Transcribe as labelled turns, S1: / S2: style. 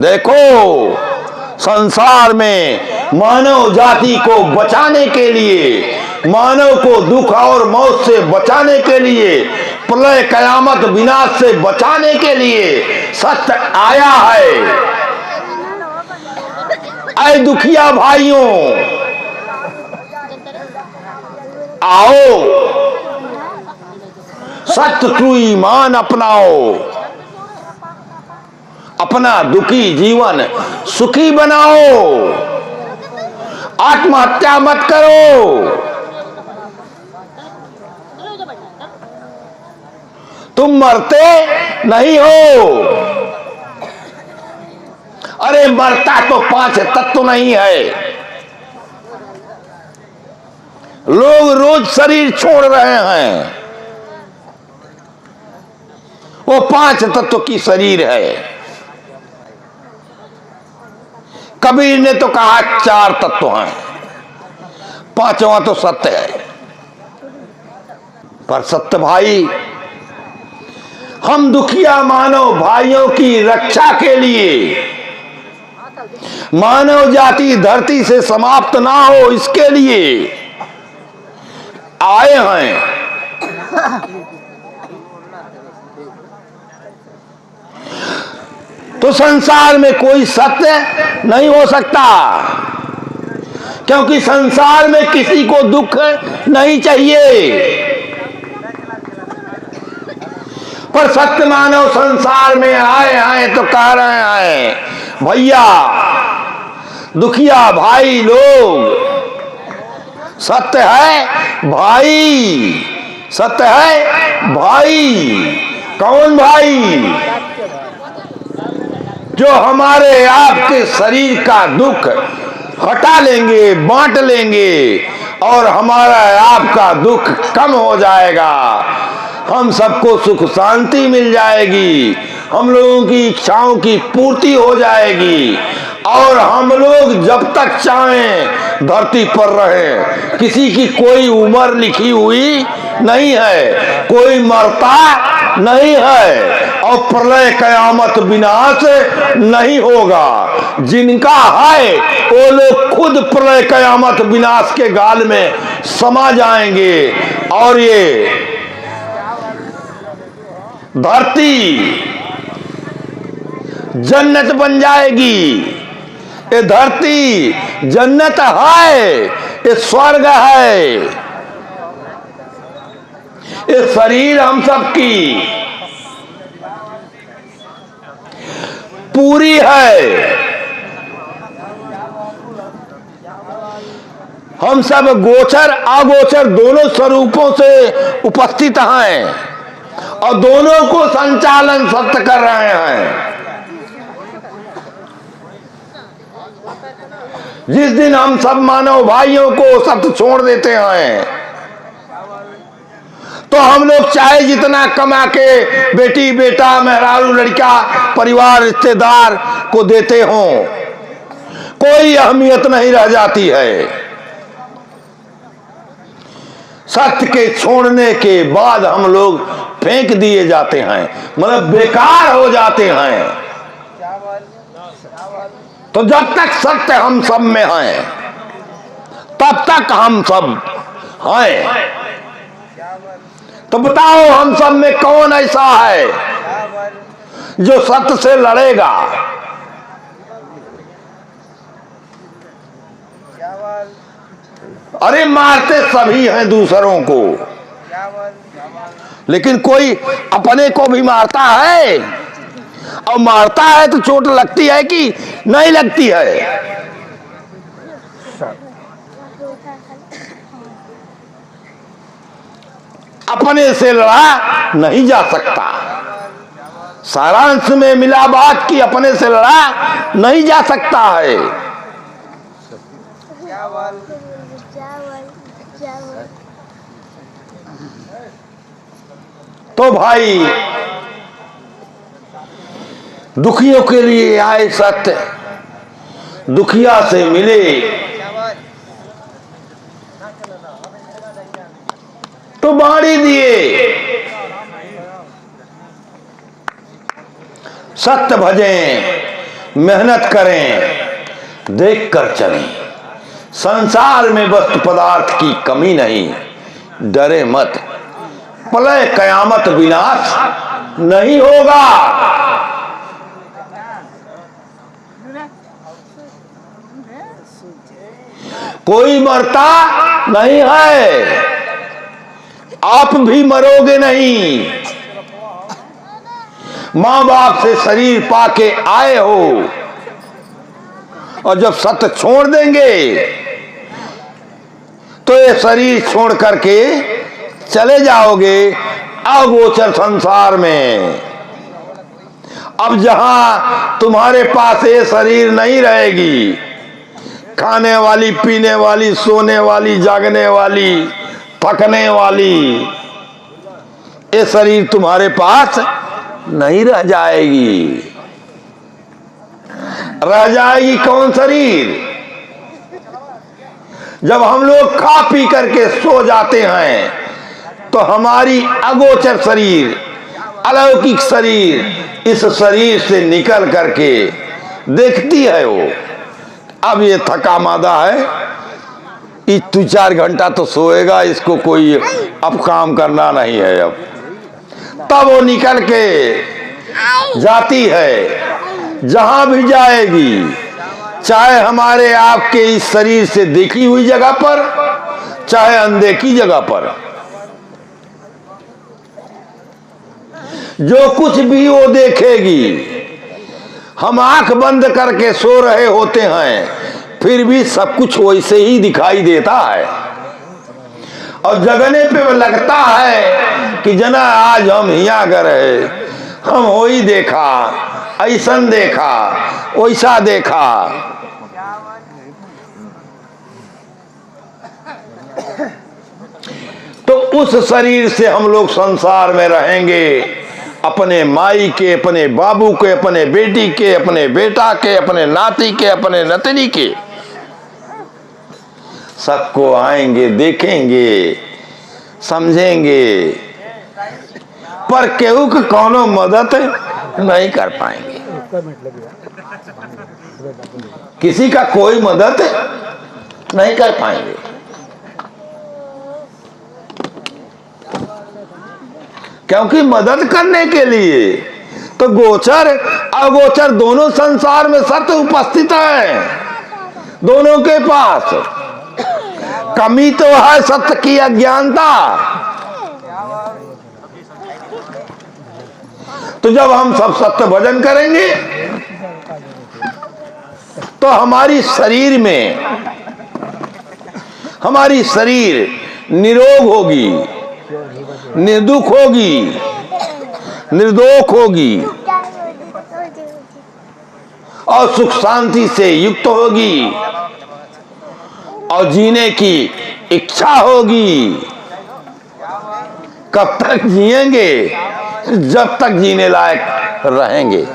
S1: देखो, संसार में मानव जाति को बचाने के लिए, मानव को दुख और मौत से बचाने के लिए, प्रलय कयामत विनाश से बचाने के लिए सत्य आया है। ऐ दुखिया भाइयों, आओ सत्य ट्रू ईमान अपनाओ, अपना दुखी जीवन सुखी बनाओ, आत्महत्या मत करो। तुम मरते नहीं हो। अरे मरता तो 5 तत्व नहीं है। लोग रोज शरीर छोड़ रहे हैं, वो 5 तत्व की शरीर है। कबीर ने तो कहा 4 तत्व हैं, 5वां तो सत्य है। पर सत्य भाई, हम दुखिया मानव भाइयों की रक्षा के लिए, मानव जाति धरती से समाप्त ना हो इसके लिए आए हैं। तो संसार में कोई सत्य नहीं हो सकता, क्योंकि संसार में किसी को दुख नहीं चाहिए। पर सत्य मानव संसार में आए हैं तो कह रहे हैं, भैया दुखिया भाई लोग, सत्य है भाई, सत्य है भाई। कौन भाई? जो हमारे आपके शरीर का दुख हटा लेंगे, बांट लेंगे और हमारा आपका दुख कम हो जाएगा। हम सबको सुख शांति मिल जाएगी, हम लोगों की इच्छाओं की पूर्ति हो जाएगी और हम लोग जब तक चाहें धरती पर रहे। किसी की कोई उम्र लिखी हुई नहीं है, कोई मरता नहीं है और प्रलय कयामत विनाश नहीं होगा। जिनका है वो लोग खुद प्रलय कयामत विनाश के गाल में समा जाएंगे और ये धरती जन्नत बन जाएगी। ये धरती जन्नत है, ये स्वर्ग है। ये शरीर हम सबकी पूरी है। हम सब गोचर अगोचर दोनों स्वरूपों से उपस्थित हैं और दोनों को संचालन सत्य कर रहे हैं। जिस दिन हम सब मानव भाइयों को सत्य छोड़ देते हैं तो हम लोग चाहे जितना कमा के बेटी बेटा मेहरारू लड़का परिवार रिश्तेदार को देते हों, कोई अहमियत नहीं रह जाती है। सत्य के छोड़ने के बाद हम लोग फेंक दिए जाते हैं, मतलब बेकार हो जाते हैं। तो जब तक सत्य हम सब में है तब तक हम सब हैं। तो बताओ हम सब में कौन ऐसा है जो सत्य से लड़ेगा? अरे मारते सभी हैं दूसरों को, लेकिन कोई अपने को भी मारता है और मारता है तो चोट लगती है कि नहीं लगती है? अपने से लड़ा नहीं जा सकता। सारांश में मिला बात कि अपने से लड़ा नहीं जा सकता है। तो भाई दुखियों के लिए आए सत्य, दुखिया से मिले तो बाड़ी दिए। सत्य भजें मेहनत करें, देख कर चलें। संसार में वस्तु पदार्थ की कमी नहीं, डरे मत, प्रलय कयामत विनाश नहीं होगा। कोई मरता नहीं है, आप भी मरोगे नहीं। मां बाप से शरीर पाके आए हो, और जब सत्य छोड़ देंगे तो ये शरीर छोड़ करके चले जाओगे अगोचर संसार में। अब जहां तुम्हारे पास ये शरीर नहीं रहेगी, खाने वाली, पीने वाली, सोने वाली, जागने वाली, थकने वाली, ये शरीर तुम्हारे पास नहीं रह जाएगी। रह जाएगी कौन शरीर? जब हम लोग खा पी करके सो जाते हैं तो हमारी अगोचर शरीर, अलौकिक शरीर, इस शरीर से निकल करके देखती है वो, अब ये थका मादा है, ये 2-4 घंटा तो सोएगा, इसको कोई अब काम करना नहीं है। अब तब वो निकल के जाती है, जहां भी जाएगी, चाहे हमारे आपके इस शरीर से देखी हुई जगह पर, चाहे अनदेखी जगह पर, जो कुछ भी वो देखेगी। हम आंख बंद करके सो रहे होते हैं, फिर भी सब कुछ वैसे ही दिखाई देता है, और जगने पे लगता है कि जना आज हम हिया गए, हम हो ही देखा, ऐसन देखा, वैसा देखा। तो उस शरीर से हम लोग संसार में रहेंगे, अपने माई के, अपने बाबू के, अपने बेटी के, अपने बेटा के, अपने नाती के, अपने नतनी के, सबको आएंगे, देखेंगे, समझेंगे, पर केहू की कोनो मदद नहीं कर पाएंगे। किसी का कोई मदद नहीं कर पाएंगे। क्योंकि मदद करने के लिए तो गोचर अगोचर दोनों संसार में सत्य उपस्थित है, दोनों के पास। कमी तो है सत्य की अज्ञानता। तो जब हम सब सत्य भजन करेंगे तो हमारी शरीर में, हमारी शरीर निरोग होगी, निर्दुख होगी, निर्दोष होगी, और सुख शांति से युक्त होगी, और जीने की इच्छा होगी। कब तक जिएंगे? जब तक जीने लायक रहेंगे।